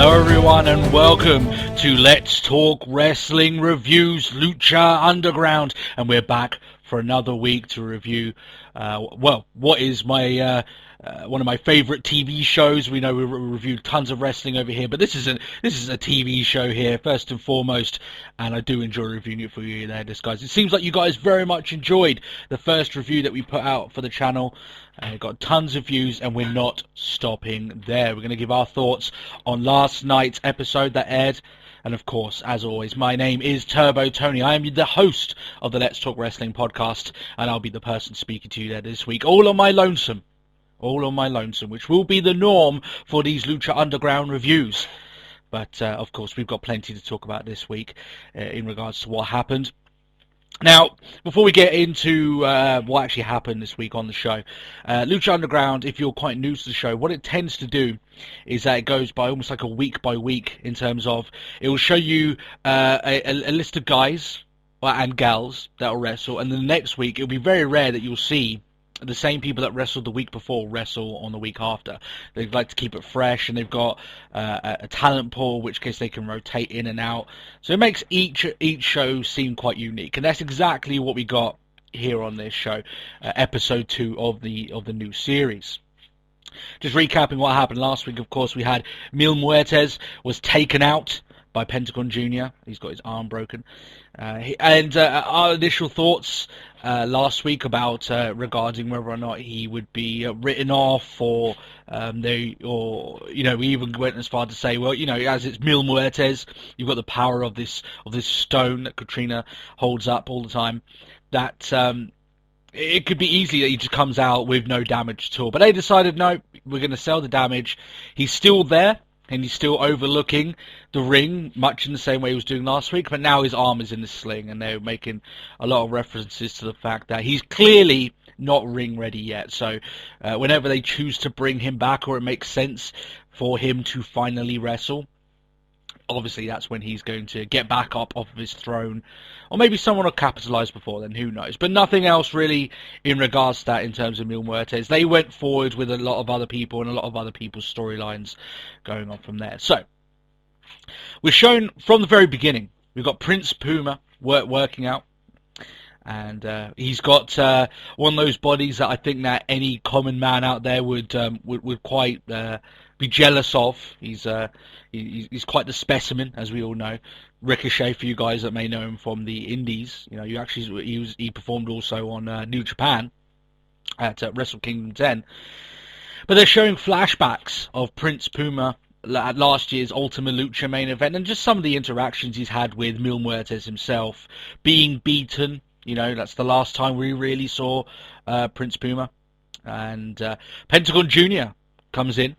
Hello everyone and welcome to Let's Talk Wrestling Reviews Lucha Underground, and we're back for another week to review what is my one of my favorite TV shows. We know we reviewed tons of wrestling over here, but this is a TV show here first and foremost, and I do enjoy reviewing it for you there, guys. It seems like you guys very much enjoyed the first review that we put out for the channel. Got tons of views, and we're not stopping there. We're going to give our thoughts on last night's episode that aired. And of course, as always, my name is Turbo Tony. I am the host of the Let's Talk Wrestling podcast, and I'll be the person speaking to you there this week, all on my lonesome, which will be the norm for these Lucha Underground reviews. But of course, we've got plenty to talk about this week in regards to what happened. Now, before we get into what actually happened this week on the show, Lucha Underground, if you're quite new to the show, what it tends to do is that it goes by almost like a week by week in terms of it will show you a list of guys and gals that will wrestle, and then the next week it'll be very rare that you'll see the same people that wrestled the week before wrestle on the week after. They like to keep it fresh, and they've got a talent pool, in which case they can rotate in and out. So it makes each show seem quite unique, and that's exactly what we got here on this show, episode 2 of the new series. Just recapping what happened last week, of course, we had Mil Muertes was taken out by Pentagon Jr. He's got his arm broken. Our initial thoughts last week about regarding whether or not he would be written off, or we even went as far to say, well, as it's Mil Muertes, you've got the power of this stone that Katrina holds up all the time, that it could be easy that he just comes out with no damage at all. But they decided, no, we're going to sell the damage. He's still there, and he's still overlooking the ring, much in the same way he was doing last week, but now his arm is in the sling, and they're making a lot of references to the fact that he's clearly not ring ready yet. So whenever they choose to bring him back, or it makes sense for him to finally wrestle, obviously that's when he's going to get back up off of his throne, or maybe someone will capitalize before then, who knows. But nothing else really in regards to that in terms of Mil Muertes. They went forward with a lot of other people and a lot of other people's storylines going on from there. So we're shown from the very beginning, we've got Prince Puma working out, and he's got one of those bodies that I think that any common man out there would quite be jealous of. He's quite the specimen, as we all know. Ricochet, for you guys that may know him from the Indies, he performed also on New Japan at Wrestle Kingdom 10. But they're showing flashbacks of Prince Puma at last year's Ultima Lucha main event, and just some of the interactions he's had with Mil Muertes himself, being beaten. That's the last time we really saw Prince Puma. And Pentagon Jr. comes in,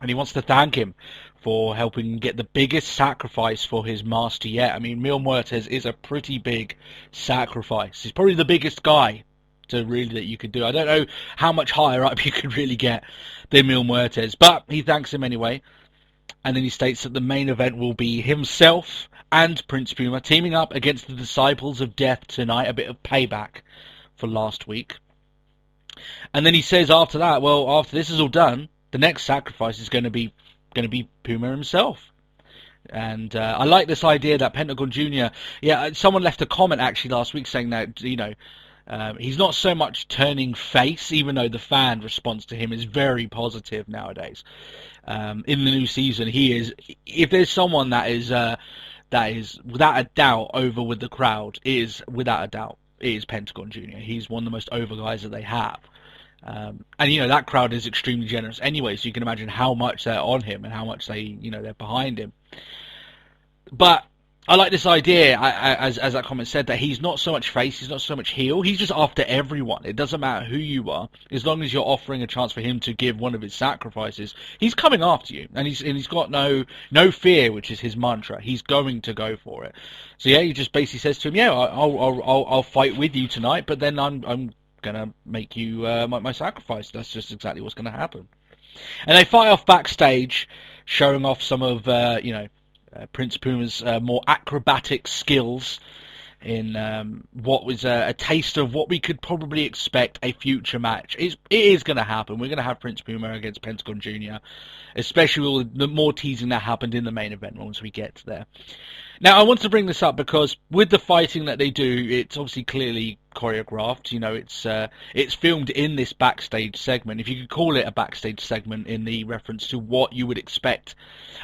and he wants to thank him for helping get the biggest sacrifice for his master yet. I mean, Mil Muertes is a pretty big sacrifice. He's probably the biggest guy that you could do. I don't know how much higher up you could really get than Mil Muertes, but he thanks him anyway. And then he states that the main event will be himself and Prince Puma teaming up against the Disciples of Death tonight, a bit of payback for last week. And then he says after that, well, after this is all done, the next sacrifice is going to be Puma himself. And I like this idea that Pentagon Jr. Someone left a comment actually last week saying that he's not so much turning face, even though the fan response to him is very positive nowadays. In the new season, he is. If there's someone that is without a doubt over with the crowd, is Pentagon Jr. He's one of the most over guys that they have. And that crowd is extremely generous anyway, so you can imagine how much they're on him and how much they're behind him. But I like this idea, as that comment said, that he's not so much face, he's not so much heel, he's just after everyone. It doesn't matter who you are, as long as you're offering a chance for him to give one of his sacrifices, he's coming after you, and he's got no fear, which is his mantra. He's going to go for it. So he just basically says to him, I'll fight with you tonight, but then I'm gonna make you my sacrifice. That's just exactly what's gonna happen. And they fight off backstage, showing off some of Prince Puma's more acrobatic skills, what was a taste of what we could probably expect a future match. It is going to happen. We're going to have Prince Puma against Pentagon Jr., especially with the more teasing that happened in the main event once we get there. Now, I want to bring this up because with the fighting that they do, it's obviously clearly choreographed. It's filmed in this backstage segment. If you could call it a backstage segment in the reference to what you would expect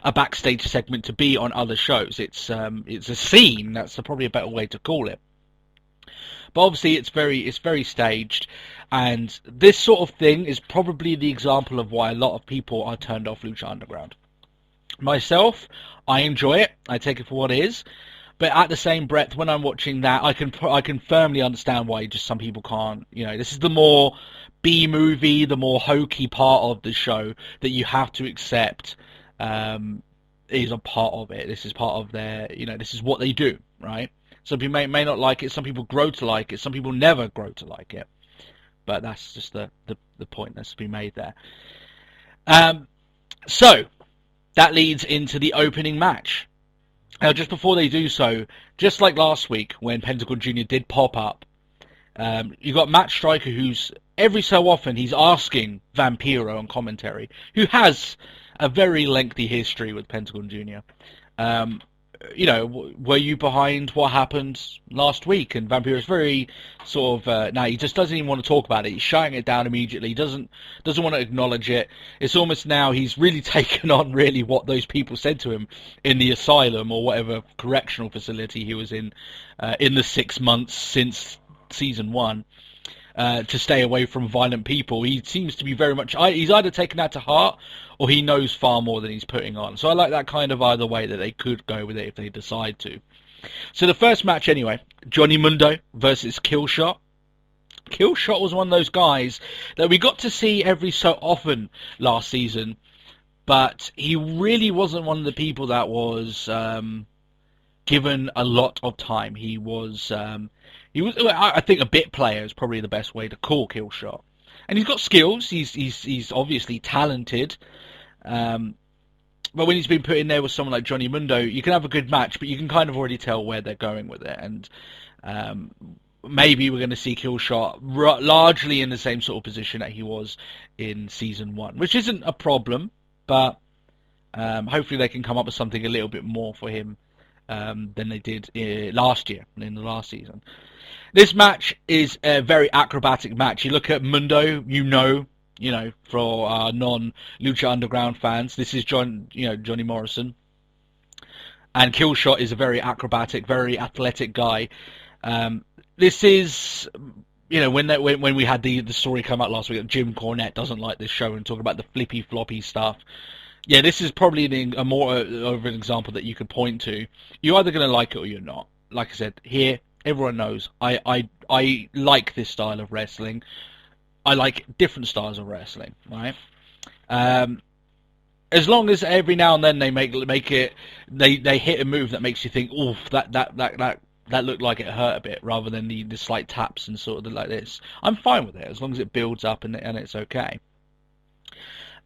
a backstage segment to be on other shows, it's a scene. That's probably a better way to call it. But obviously, it's very staged, and this sort of thing is probably the example of why a lot of people are turned off Lucha Underground. Myself, I enjoy it. I take it for what it is. But at the same breath, when I'm watching that, I can firmly understand why just some people can't. This is the more B-movie, the more hokey part of the show that you have to accept is a part of it. This is part of their, this is what they do, right? Some people may not like it. Some people grow to like it. Some people never grow to like it. But that's just the point that's to be made there. So that leads into the opening match. Now, just before they do so, just like last week when Pentagon Jr. did pop up, you got Matt Striker, who's every so often he's asking Vampiro on commentary, who has a very lengthy history with Pentagon Jr. Were you behind what happened last week? And Vampiro's very sort of he just doesn't even want to talk about it. He's shutting it down immediately. He doesn't want to acknowledge it. It's almost now he's really taken on really what those people said to him in the asylum or whatever correctional facility he was in the 6 months since season 1. To stay away from violent people. He seems to be very much... He's either taken that to heart or he knows far more than he's putting on. So I like that kind of either way that they could go with it if they decide to. So the first match anyway, Johnny Mundo versus Killshot. Killshot was one of those guys that we got to see every so often last season, but he really wasn't one of the people that was given a lot of time. He was, I think, a bit player is probably the best way to call Killshot. And he's got skills. He's obviously talented. But when he's been put in there with someone like Johnny Mundo, you can have a good match, but you can kind of already tell where they're going with it. And maybe we're going to see Killshot largely in the same sort of position that he was in season 1, which isn't a problem, but hopefully they can come up with something a little bit more for him than they did last year, in the last season. This match is a very acrobatic match. You look at Mundo, for our non-Lucha Underground fans, this is Johnny Morrison. And Killshot is a very acrobatic, very athletic guy. This is, when we had the story come out last week that Jim Cornette doesn't like this show and talk about the flippy floppy stuff. Yeah, this is probably a more of an example that you could point to. You're either going to like it or you're not. Like I said, here, everyone knows I like this style of wrestling. I like different styles of wrestling, right? As long as every now and then they make it, they hit a move that makes you think, oof, that looked like it hurt a bit, rather than the slight taps and sort of like this. I'm fine with it as long as it builds up and it's okay.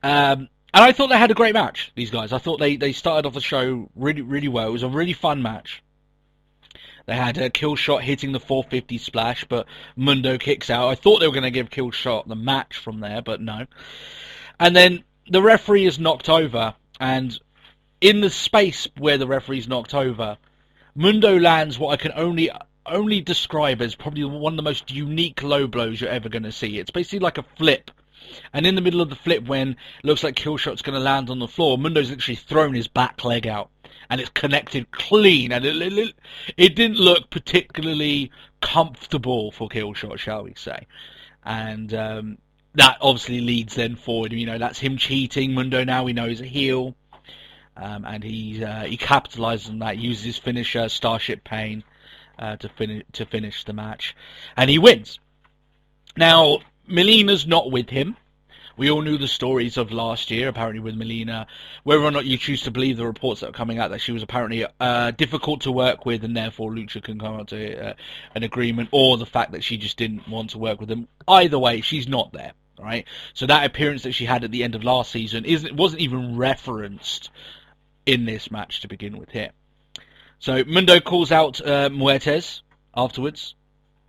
And I thought they had a great match, these guys. I thought they started off the show really, really well. It was a really fun match. They had a Killshot hitting the 450 splash, but Mundo kicks out. I thought they were going to give Killshot the match from there, but no. And then the referee is knocked over, and in the space where the referee's knocked over, Mundo lands what I can only describe as probably one of the most unique low blows you're ever going to see. It's basically like a flip. And in the middle of the flip, when it looks like Killshot's going to land on the floor, Mundo's literally thrown his back leg out. And it's connected clean. And it didn't look particularly comfortable for Killshot, shall we say. And that obviously leads then forward. That's him cheating. Mundo now we know is a heel. And he capitalizes on that, uses his finisher, Starship Pain, to finish the match. And he wins. Now, Melina's not with him. We all knew the stories of last year, apparently, with Melina. Whether or not you choose to believe the reports that are coming out that she was apparently difficult to work with and therefore Lucha can come out to an agreement, or the fact that she just didn't want to work with them. Either way, she's not there, right? So that appearance that she had at the end of last season wasn't even referenced in this match to begin with here. So Mundo calls out Muertes. afterwards.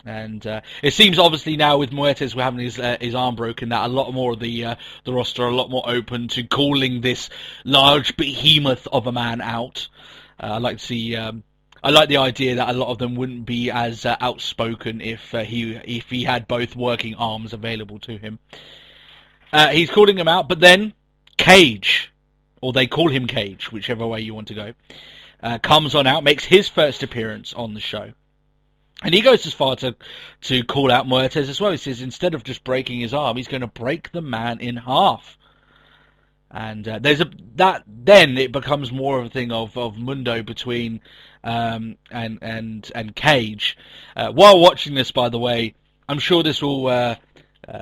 And it seems obviously now with Muertes we're having his arm broken that a lot more of the roster are a lot more open to calling this large behemoth of a man out. I like to see. I like the idea that a lot of them wouldn't be as outspoken if he had both working arms available to him. He's calling him out, but then Cage, or they call him Cage, whichever way you want to go, comes on out, makes his first appearance on the show. And he goes as far to call out Muertes as well. He says instead of just breaking his arm, he's going to break the man in half. And then it becomes more of a thing of Mundo between and Cage. While watching this, by the way, I'm sure this will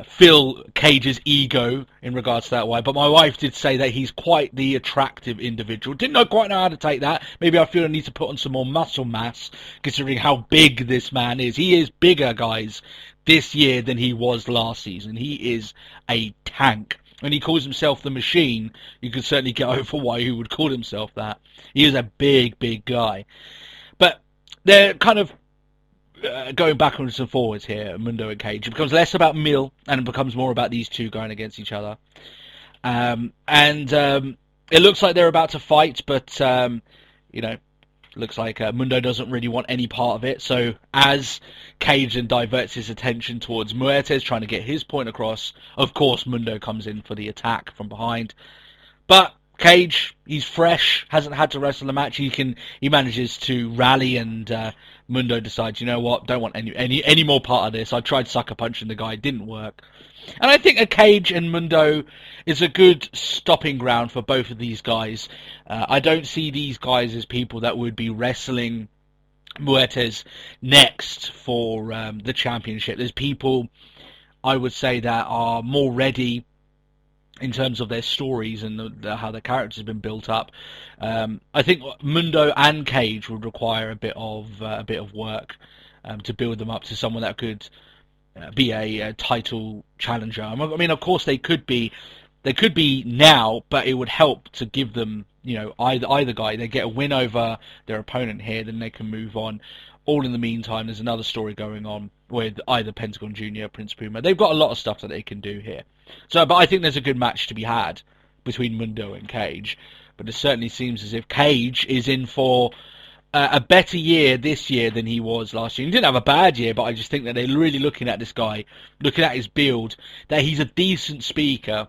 fill Cage's ego in regards to that way. But my wife did say that he's quite the attractive individual. Didn't quite know how to take that. Maybe I feel I need to put on some more muscle mass, considering how big this man is. He is bigger, guys, this year than he was last season. He is a tank. When he calls himself the Machine, you can certainly get over why he would call himself that. He is a big, big guy. But they're kind of going backwards and forwards here, Mundo and Cage. It becomes less about Mill, and it becomes more about these two going against each other. It looks like they're about to fight, but looks like Mundo doesn't really want any part of it. So as Cage then diverts his attention towards Muertes, trying to get his point across, of course Mundo comes in for the attack from behind. But Cage, he's fresh, hasn't had to wrestle a match. He manages to rally, and Mundo decides, you know what, don't want any more part of this. I tried sucker punching the guy, it didn't work. And I think a Cage and Mundo is a good stopping ground for both of these guys. I don't see these guys as people that would be wrestling Muertes next for the championship. There's people, I would say, that are more ready in terms of their stories and how their characters have been built up. I think Mundo and Cage would require a bit of work to build them up to someone that could be a title challenger. I mean, of course, they could be now, but it would help to give them, either guy. They get a win over their opponent here, then they can move on. All in the meantime, there's another story going on with either Pentagon Jr., Prince Puma. They've got a lot of stuff that they can do here. But I think there's a good match to be had between Mundo and Cage. But it certainly seems as if Cage is in for a better year this year than he was last year. He didn't have a bad year, but I just think that they're really looking at this guy, looking at his build, that he's a decent speaker,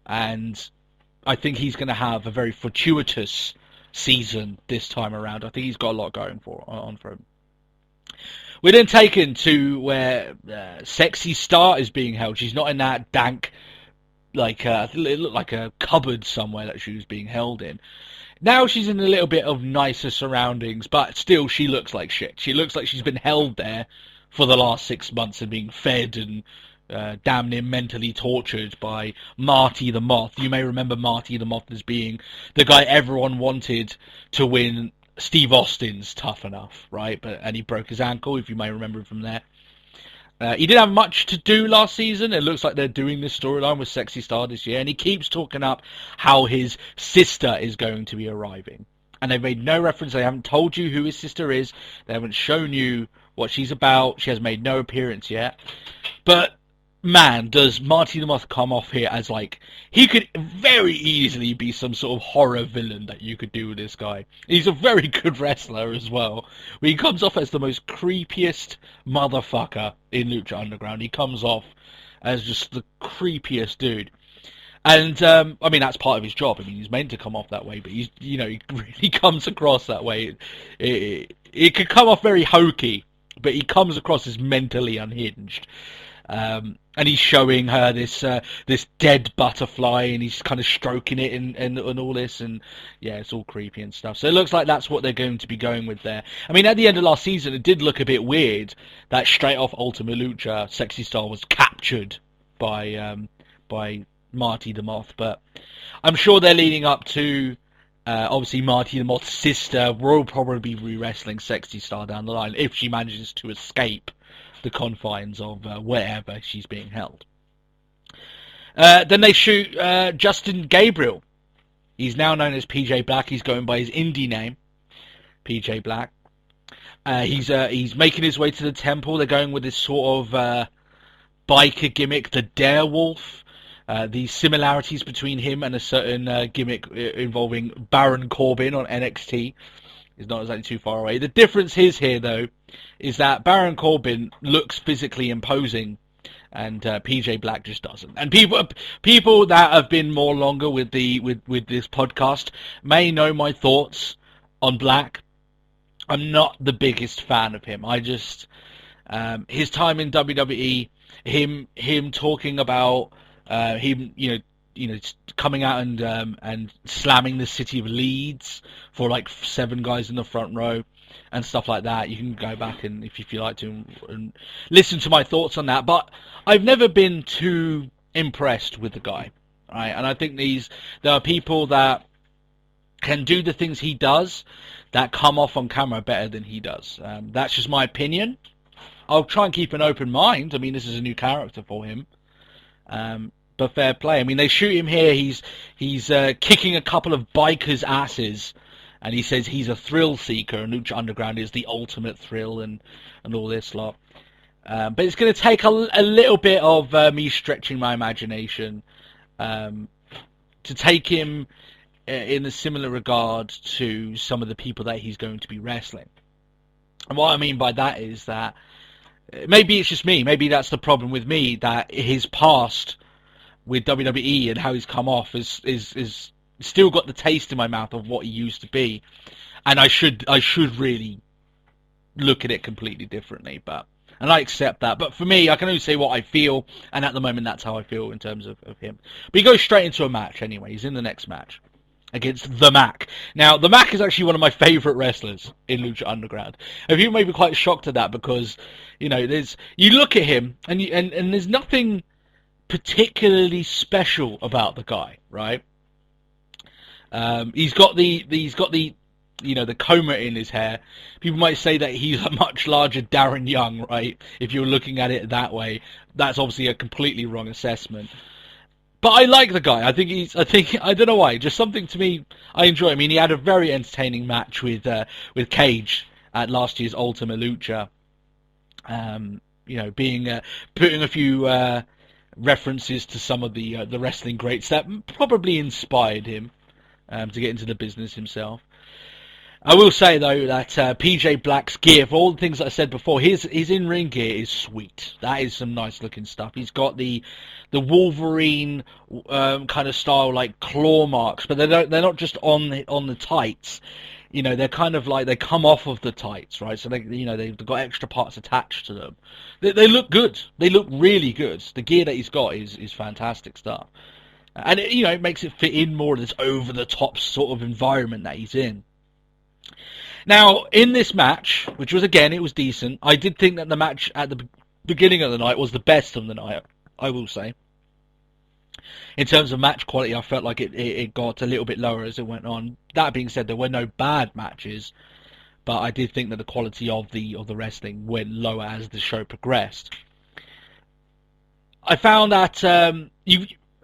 and I think he's going to have a very fortuitous season this time around. I think he's got a lot going on for him. We're then taken to where Sexy Star is being held. She's not in that dank, it looked like a cupboard somewhere that she was being held in. Now she's in a little bit of nicer surroundings, but still she looks like shit. She looks like she's been held there for the last 6 months and being fed and damn near mentally tortured by Marty the Moth. You may remember Marty the Moth as being the guy everyone wanted to win Steve Austin's Tough Enough, right? And he broke his ankle, if you may remember him from there. He didn't have much to do last season. It looks like they're doing this storyline with Sexy Star this year, and he keeps talking up how his sister is going to be arriving. And they've made no reference. They haven't told you who his sister is. They haven't shown you what she's about. She has made no appearance yet. But man, does Marty the Moth come off here as he could very easily be some sort of horror villain that you could do with this guy. He's a very good wrestler as well. He comes off as the most creepiest motherfucker in Lucha Underground. He comes off as just the creepiest dude. And, that's part of his job. He's meant to come off that way, but he really comes across that way. It could come off very hokey, but he comes across as mentally unhinged. And he's showing her this dead butterfly, and he's kind of stroking it and all this, and yeah, it's all creepy and stuff. So it looks like that's what they're going to be going with there. At the end of last season, it did look a bit weird that straight off Ultima Lucha, Sexy Star was captured by Marty the Moth, but I'm sure they're leading up to obviously Marty the Moth's sister will probably be wrestling Sexy Star down the line if she manages to escape the confines of wherever she's being held. Then they shoot Justin Gabriel. He's now known as PJ Black. He's going by his indie name, PJ Black. He's making his way to the temple. They're going with this sort of biker gimmick, the Darewolf. The similarities between him and a certain gimmick involving Baron Corbin on NXT is not exactly too far away. The difference is here, though, is that Baron Corbin looks physically imposing, and PJ Black just doesn't. And people that have been more longer with this podcast may know my thoughts on Black. I'm not the biggest fan of him. I just his time in WWE, him talking about him, coming out and slamming the city of Leeds for like 7 guys in the front row and stuff like that. You can go back and if you like to and listen to my thoughts on that. But I've never been too impressed with the guy, right? And I think there are people that can do the things he does that come off on camera better than he does. That's just my opinion. I'll try and keep an open mind. I mean, this is a new character for him. But fair play. I mean, they shoot him here. He's kicking a couple of bikers' asses, and he says he's a thrill seeker, and Lucha Underground is the ultimate thrill, and all this lot. But it's going to take a little bit of me stretching my imagination to take him in a similar regard to some of the people that he's going to be wrestling. And what I mean by that is that maybe it's just me. Maybe that's the problem with me, that his past with WWE and how he's come off is still got the taste in my mouth of what he used to be, and I should really look at it completely differently. And I accept that. But for me, I can only say what I feel, and at the moment, that's how I feel in terms of him. But he goes straight into a match anyway. He's in the next match against the Mac. Now, the Mac is actually one of my favourite wrestlers in Lucha Underground. And people may be quite shocked at that because, you look at him and there's nothing particularly special about the guy, right? He's got the coma in his hair. People might say that he's a much larger Darren Young, right? If you're looking at it that way, that's obviously a completely wrong assessment. But I like the guy. I think I don't know why. Just something to me I enjoy. I mean, he had a very entertaining match with Cage at last year's Ultima Lucha. Putting a few references to some of the wrestling greats that probably inspired him to get into the business himself. I will say though that PJ Black's gear, for all the things that I said before, his in-ring gear is sweet. That is some nice looking stuff. He's got the Wolverine kind of style, like claw marks, but they're not just on the tights. They're kind of like they come off of the tights, right? So they've got extra parts attached to them. They look good. They look really good. The gear that he's got is fantastic stuff, and it makes it fit in more of this over the top sort of environment that he's in. Now, in this match, which was, again, it was decent, I did think that the match at the beginning of the night was the best of the night, I will say. In terms of match quality, I felt like it got a little bit lower as it went on. That being said, there were no bad matches, but I did think that the quality of the wrestling went lower as the show progressed. I found that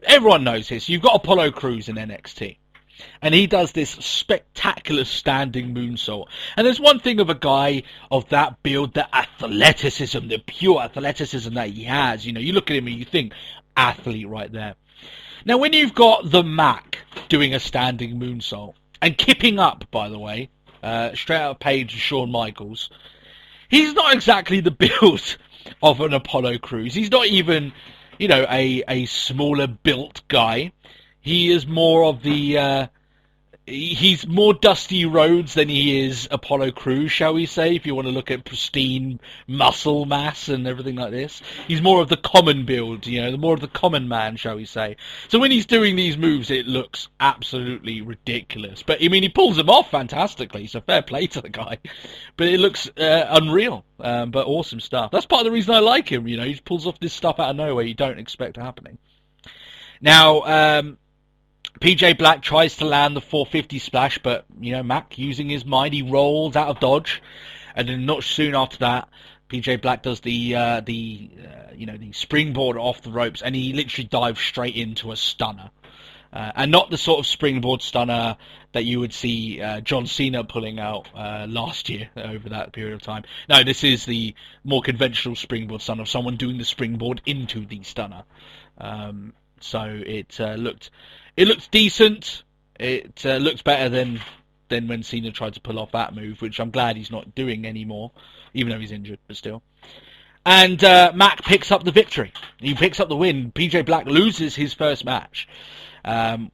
everyone knows this. You've got Apollo Crews in NXT. And he does this spectacular standing moonsault. And there's one thing of a guy of that build, the athleticism, the pure athleticism that he has. You look at him and you think, athlete right there. Now, when you've got the Mac doing a standing moonsault, and kipping up, by the way, straight out of Page and Shawn Michaels, he's not exactly the build of an Apollo Crews. He's not even, a smaller built guy. He is more of he's more Dusty Rhodes than he is Apollo Crews, shall we say, if you want to look at pristine muscle mass and everything like this. He's more of the common build, more of the common man, shall we say. So when he's doing these moves, it looks absolutely ridiculous. But, I mean, he pulls them off fantastically, so fair play to the guy. But it looks unreal, but awesome stuff. That's part of the reason I like him, he just pulls off this stuff out of nowhere you don't expect happening. Now, PJ Black tries to land the 450 splash, but, Mac, using his mind, he rolls out of dodge. And then not soon after that, PJ Black does the springboard off the ropes, and he literally dives straight into a stunner. and not the sort of springboard stunner that you would see John Cena pulling out last year over that period of time. No, this is the more conventional springboard stunner of someone doing the springboard into the stunner. So it looked decent. It looked better than when Cena tried to pull off that move, which I'm glad he's not doing anymore, even though he's injured, but still. And Mac picks up the victory. He picks up the win. PJ Black loses his first match,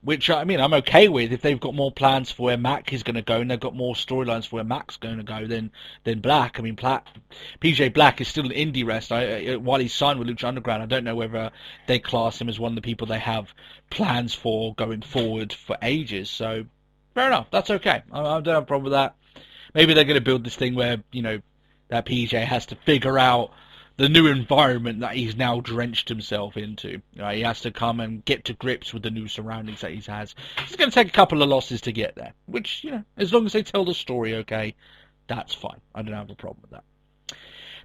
which, I mean, I'm okay with if they've got more plans for where Mac is going to go and they've got more storylines for where Mac's going to go than Black. I mean, PJ Black is still an indie wrestler. While he's signed with Lucha Underground, I don't know whether they class him as one of the people they have plans for going forward for ages. So, fair enough. That's okay. I don't have a problem with that. Maybe they're going to build this thing where, you know, that PJ has to figure out the new environment that he's now drenched himself into. He has to come and get to grips with the new surroundings that he has. It's going to take a couple of losses to get there, which, you know, as long as they tell the story okay, that's fine. I don't have a problem with that.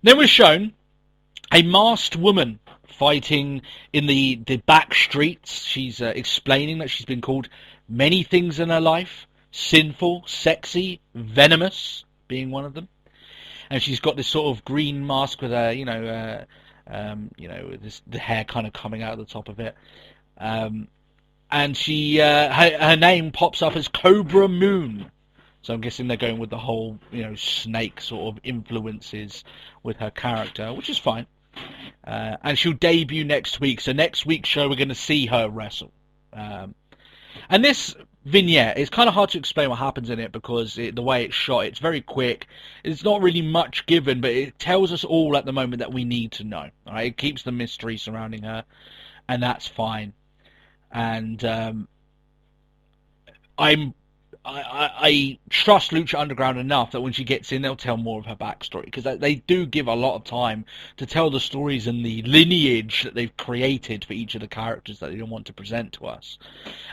Then we're shown a masked woman fighting in the back streets. She's explaining that she's been called many things in her life: sinful, sexy, venomous being one of them. And she's got this sort of green mask with her, the hair kind of coming out of the top of it. And she, her name pops up as Cobra Moon. So I'm guessing they're going with the whole, snake sort of influences with her character, which is fine. And she'll debut next week. So next week's show, we're going to see her wrestle. And this vignette, it's kind of hard to explain what happens in it because the way it's shot, it's very quick. It's not really much given, but it tells us all at the moment that we need to know. Right? It keeps the mystery surrounding her, and that's fine. And I trust Lucha Underground enough that when she gets in, they'll tell more of her backstory, because they do give a lot of time to tell the stories and the lineage that they've created for each of the characters that they don't want to present to us.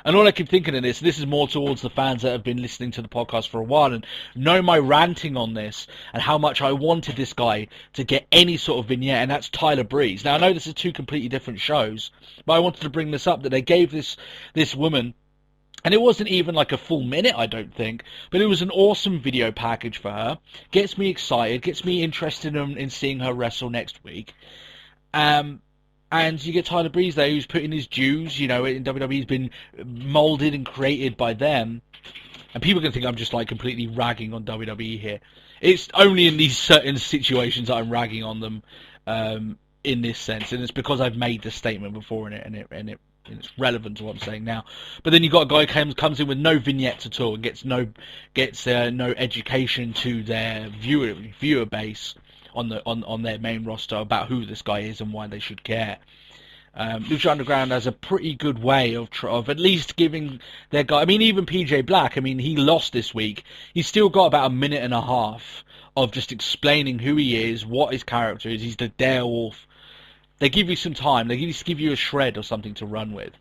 And all I keep thinking of this is more towards the fans that have been listening to the podcast for a while and know my ranting on this and how much I wanted this guy to get any sort of vignette, and that's Tyler Breeze. Now, I know this is two completely different shows, but I wanted to bring this up, that they gave this woman, and it wasn't even like a full minute, I don't think, but it was an awesome video package for her. Gets me excited, gets me interested in seeing her wrestle next week. And you get Tyler Breeze there, who's put in his dues, in WWE. He's been molded and created by them. And people are going to think I'm just like completely ragging on WWE here. It's only in these certain situations that I'm ragging on them in this sense, and it's because I've made the statement before in it, and it's relevant to what I'm saying now. But then you've got a guy who comes in with no vignettes at all and gets no education to their viewer base on their main roster about who this guy is and why they should care. Lucha Underground has a pretty good way of at least giving their guy. I mean, even PJ Black. I mean, he lost this week. He's still got about a minute and a half of just explaining who he is, what his character is. He's the Darewolf. They give you some time. They just give you a shred or something to run with.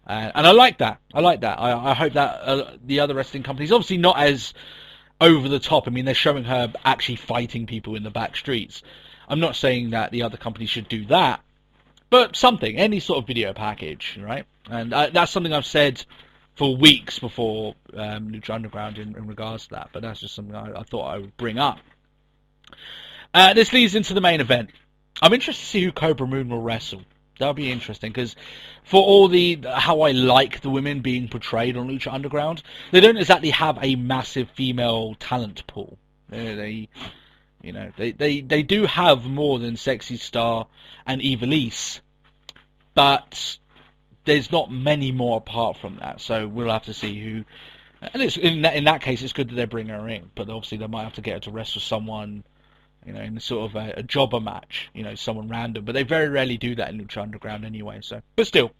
And I like that. I hope that the other wrestling companies, obviously not as over the top. I mean, they're showing her actually fighting people in the back streets. I'm not saying that the other companies should do that, but something, any sort of video package, right? And that's something I've said for weeks before Lucha Underground in regards to that. But that's just something I thought I would bring up. This leads into the main event. I'm interested to see who Cobra Moon will wrestle. That'll be interesting, because for all how I like the women being portrayed on Lucha Underground, they don't exactly have a massive female talent pool. They do have more than Sexy Star and Ivelisse, but there's not many more apart from that. So we'll have to see who. And in that case, it's good that they bring her in, but obviously they might have to get her to wrestle someone, in sort of a jobber match, someone random. But they very rarely do that in Lucha Underground anyway. So, but still,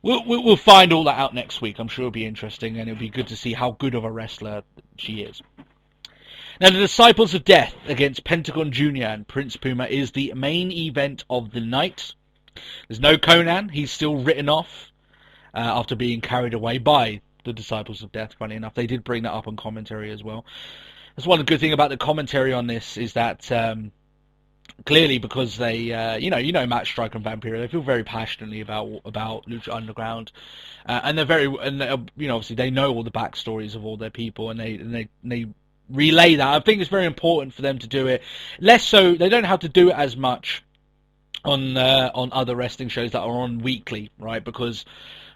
we'll find all that out next week. I'm sure it'll be interesting, and it'll be good to see how good of a wrestler she is. Now, the Disciples of Death against Pentagon Jr. and Prince Puma is the main event of the night. There's no Conan. He's still written off after being carried away by the Disciples of Death. Funny enough, they did bring that up on commentary as well. That's one good thing about the commentary on this, is that clearly because they, Matt Striker and Vampiro, they feel very passionately about Lucha Underground, and they're very, and obviously they know all the backstories of all their people, and they relay that. I think it's very important for them to do it. Less so, they don't have to do it as much on other wrestling shows that are on weekly, right? Because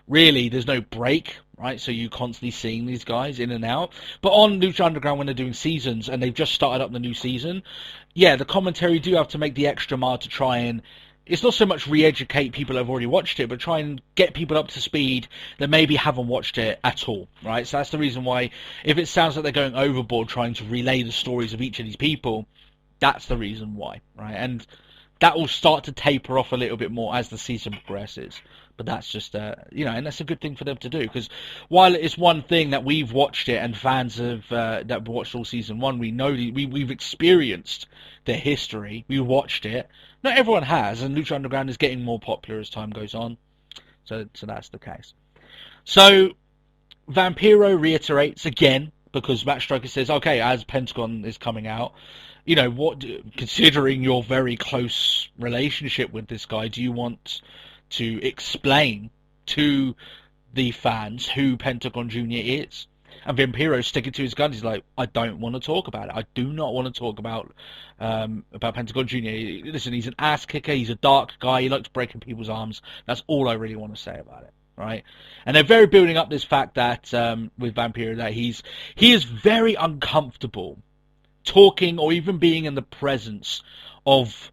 really there's no break, right? So you're constantly seeing these guys in and out. But on Lucha Underground, when they're doing seasons and they've just started up the new season, yeah, the commentary do have to make the extra mile to try and, it's not so much re-educate people that have already watched it, but try and get people up to speed that maybe haven't watched it at all, right? So that's the reason why, if it sounds like they're going overboard trying to relay the stories of each of these people, that's the reason why, right? And that will start to taper off a little bit more as the season progresses. But that's just, and that's a good thing for them to do, because while it's one thing that we've watched it and fans have that watched all season one, we know we've experienced their history, we watched it. Not everyone has, and Lucha Underground is getting more popular as time goes on. So that's the case. So Vampiro reiterates again, because Matt Striker says, okay, as Pentagon is coming out, considering your very close relationship with this guy, do you want to explain to the fans who Pentagon Jr. is? And Vampiro's sticking to his guns. He's like, I don't want to talk about it. I do not want to talk about Pentagon Jr. Listen, he's an ass kicker. He's a dark guy. He likes breaking people's arms. That's all I really want to say about it. Right? And they're very building up this fact that with Vampiro, that he is very uncomfortable talking or even being in the presence of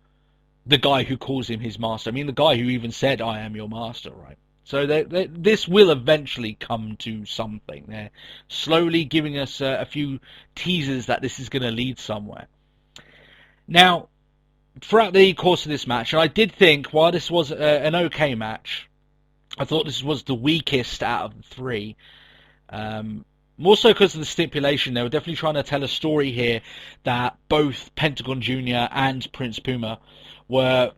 the guy who calls him his master. I mean, the guy who even said, I am your master, right? So this will eventually come to something. They're slowly giving us a few teasers that this is going to lead somewhere. Now, throughout the course of this match, and I did think, while this was an okay match, I thought this was the weakest out of the three. More so because of the stipulation. They were definitely trying to tell a story here that both Pentagon Jr. and Prince Puma were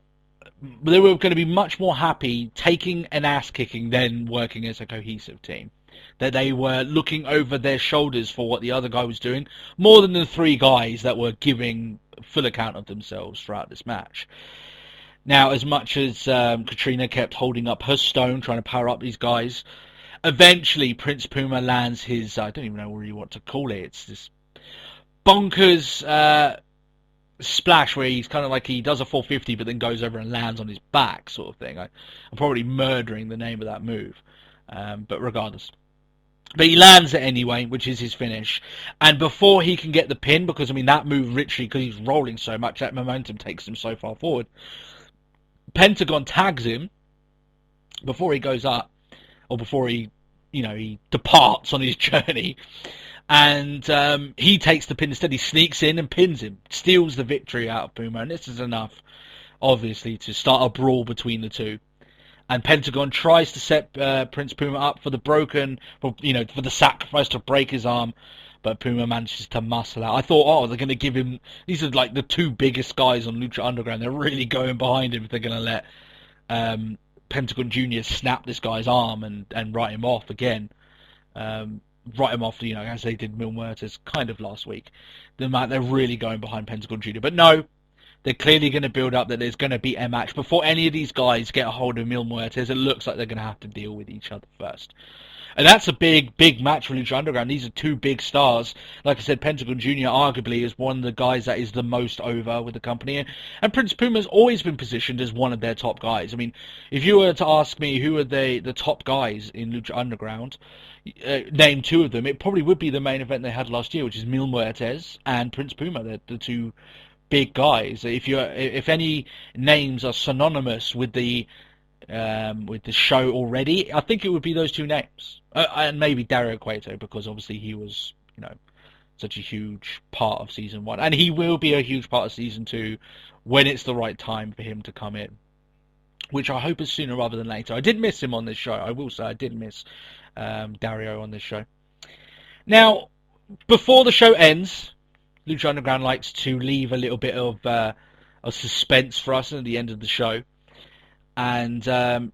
going to be much more happy taking an ass kicking than working as a cohesive team. That they were looking over their shoulders for what the other guy was doing, more than the three guys that were giving full account of themselves throughout this match. Now, as much as Katrina kept holding up her stone, trying to power up these guys, eventually Prince Puma lands his, I don't even know really what to call it, it's this bonkers splash where he's kind of like, he does a 450 but then goes over and lands on his back sort of thing. I'm probably murdering the name of that move, but regardless. But he lands it anyway, which is his finish. And before he can get the pin, because I mean that move literally, because he's rolling so much, that momentum takes him so far forward, Pentagon tags him before he goes up, or before he departs on his journey. And he takes the pin instead. He sneaks in and pins him, steals the victory out of Puma, and this is enough, obviously, to start a brawl between the two. And Pentagon tries to set Prince Puma up for the sacrifice to break his arm, but Puma manages to muscle out. I thought, they're going to give him, these are like the two biggest guys on Lucha Underground. They're really going behind him if they're going to let Pentagon Jr. snap this guy's arm and write him off again. Write him off, as they did Mil Muertes kind of last week. They're really going behind Pentagon Jr. But no, they're clearly going to build up that there's going to be a match. Before any of these guys get a hold of Mil Muertes, it looks like they're going to have to deal with each other first. And that's a big, big match for Lucha Underground. These are two big stars. Like I said, Pentagon Jr. arguably is one of the guys that is the most over with the company. And Prince Puma's always been positioned as one of their top guys. I mean, if you were to ask me who are the top guys in Lucha Underground, name two of them, it probably would be the main event they had last year, which is Mil Muertes and Prince Puma. They're the two big guys. If any names are synonymous with the show already, I think it would be those two names. And maybe Dario Cueto, because obviously he was, such a huge part of season one, and he will be a huge part of season two when it's the right time for him to come in, which I hope is sooner rather than later. I did miss him on this show. I will say I did miss Dario on this show. Now, before the show ends, Lucha Underground likes to leave a little bit of suspense for us at the end of the show. And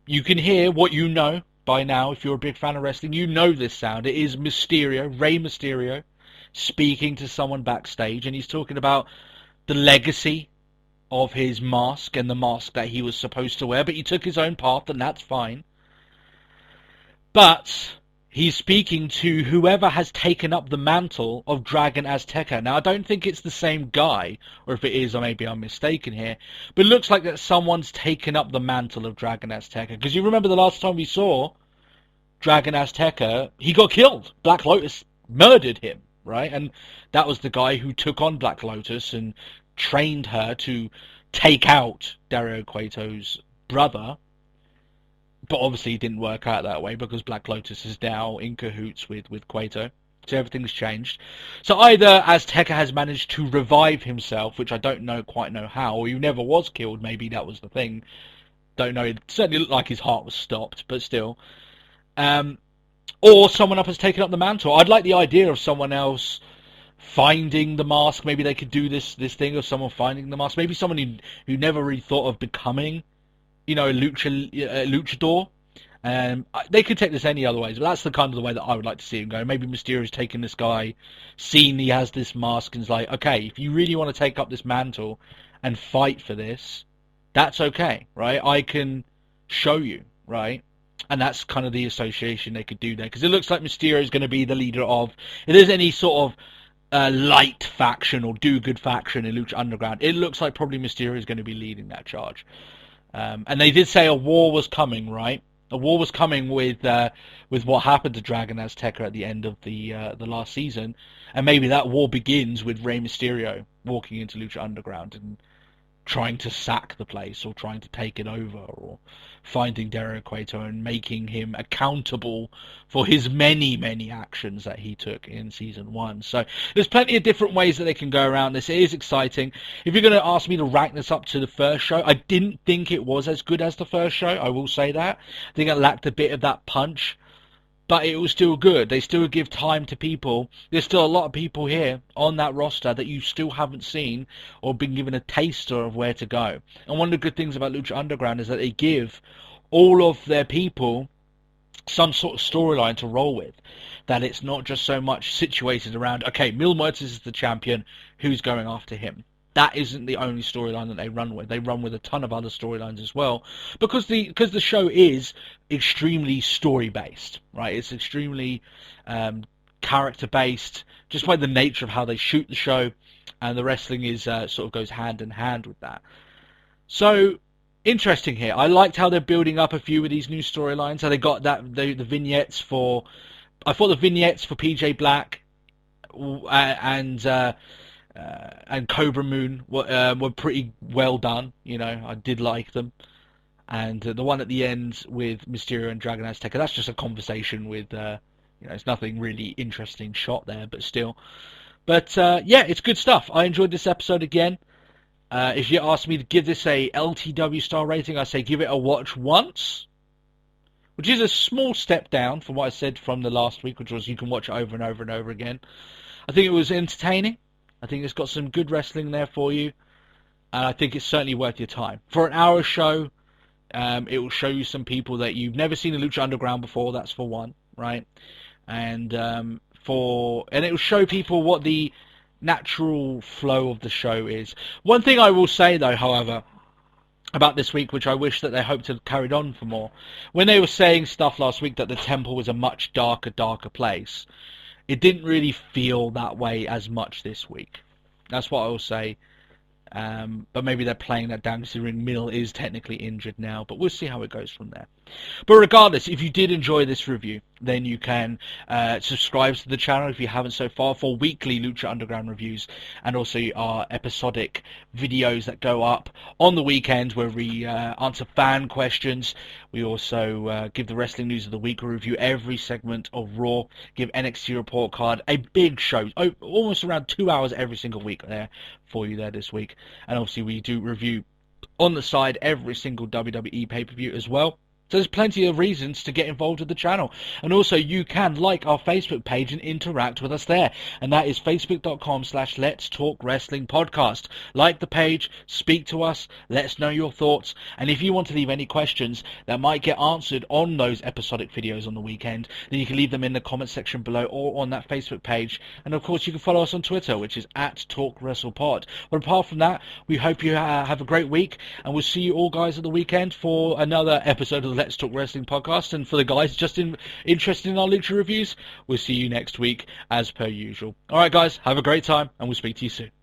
you can hear what you know by now. If you're a big fan of wrestling, you know this sound. It is Mysterio, Rey Mysterio, speaking to someone backstage, and he's talking about the legacy of his mask and the mask that he was supposed to wear, but he took his own path, and that's fine. But he's speaking to whoever has taken up the mantle of Dragon Azteca. Now, I don't think it's the same guy, or if it is, or maybe I'm mistaken here, but it looks like that someone's taken up the mantle of Dragon Azteca. Because you remember the last time we saw Dragon Azteca, he got killed. Black Lotus murdered him, right? And that was the guy who took on Black Lotus and trained her to take out Dario Cueto's brother. But obviously it didn't work out that way because Black Lotus is now in cahoots with Cueto. So everything's changed. So either Azteca has managed to revive himself, which I don't quite know how, or he never was killed, maybe that was the thing. Don't know, it certainly looked like his heart was stopped, but still. Or someone else has taken up the mantle. I'd like the idea of someone else finding the mask. Maybe they could do this thing of someone finding the mask. Maybe someone who never really thought of becoming, a luchador. They could take this any other ways, but that's the kind of the way that I would like to see him go. Maybe Mysterio's taken this guy, seen he has this mask, and is like, okay, if you really want to take up this mantle and fight for this, that's okay, right? I can show you, right? And that's kind of the association they could do there, because it looks like Mysterio is going to be the leader of, if there's any sort of light faction or do-good faction in Lucha Underground, it looks like probably Mysterio is going to be leading that charge. And they did say a war was coming, right? A war was coming with what happened to Dragon Azteca at the end of the last season, and maybe that war begins with Rey Mysterio walking into Lucha Underground and trying to sack the place, or trying to take it over, or finding Dario Cueto and making him accountable for his many, many actions that he took in Season 1. So there's plenty of different ways that they can go around this. It is exciting. If you're going to ask me to rank this up to the first show, I didn't think it was as good as the first show, I will say that. I think it lacked a bit of that punch, but it was still good. They still give time to people. There's still a lot of people here on that roster that you still haven't seen or been given a taster of where to go. And one of the good things about Lucha Underground is that they give all of their people some sort of storyline to roll with. That it's not just so much situated around, okay, Mil Muertes is the champion, who's going after him? That isn't the only storyline that they run with. They run with a ton of other storylines as well, because the show is extremely story based, right? It's extremely character based, just by the nature of how they shoot the show, and the wrestling is sort of goes hand in hand with that. So interesting here. I liked how they're building up a few of these new storylines. So they got the vignettes for. I thought the vignettes for PJ Black and Cobra Moon were pretty well done. I did like them. And the one at the end with Mysterio and Dragon Azteca, that's just a conversation with, it's nothing really interesting shot there, but still. But yeah, it's good stuff. I enjoyed this episode again. If you ask me to give this a LTW star rating, I say give it a watch once, which is a small step down from what I said from the last week, which was you can watch it over and over and over again. I think it was entertaining. I think it's got some good wrestling there for you, and I think it's certainly worth your time. For an hour show, it will show you some people that you've never seen in Lucha Underground before, that's for one, right? And it will show people what the natural flow of the show is. One thing I will say, though, however, about this week, which I wish that they hoped to have carried on for more, when they were saying stuff last week that the temple was a much darker place, it didn't really feel that way as much this week. That's what I will say. But maybe they're playing that down considering Mill is technically injured now. But we'll see how it goes from there. But regardless, if you did enjoy this review, then you can subscribe to the channel if you haven't so far for weekly Lucha Underground reviews, and also our episodic videos that go up on the weekends where we answer fan questions. We also give the wrestling news of the week, review every segment of Raw, give NXT report card, a big show, almost around 2 hours every single week there for you there this week. And obviously we do review on the side every single WWE pay-per-view as well. So there's plenty of reasons to get involved with the channel. And also you can like our Facebook page and interact with us there. And that is facebook.com/Let's Talk Wrestling Podcast. Like the page, speak to us, let us know your thoughts. And if you want to leave any questions that might get answered on those episodic videos on the weekend, then you can leave them in the comment section below or on that Facebook page. And of course you can follow us on Twitter, which is @TalkWrestlePod. But apart from that, we hope you have a great week, and we'll see you all guys at the weekend for another episode of the Let's Talk Wrestling Podcast. And for the guys just interested in our Lucha reviews, we'll see you next week as per usual. Alright guys, have a great time, and we'll speak to you soon.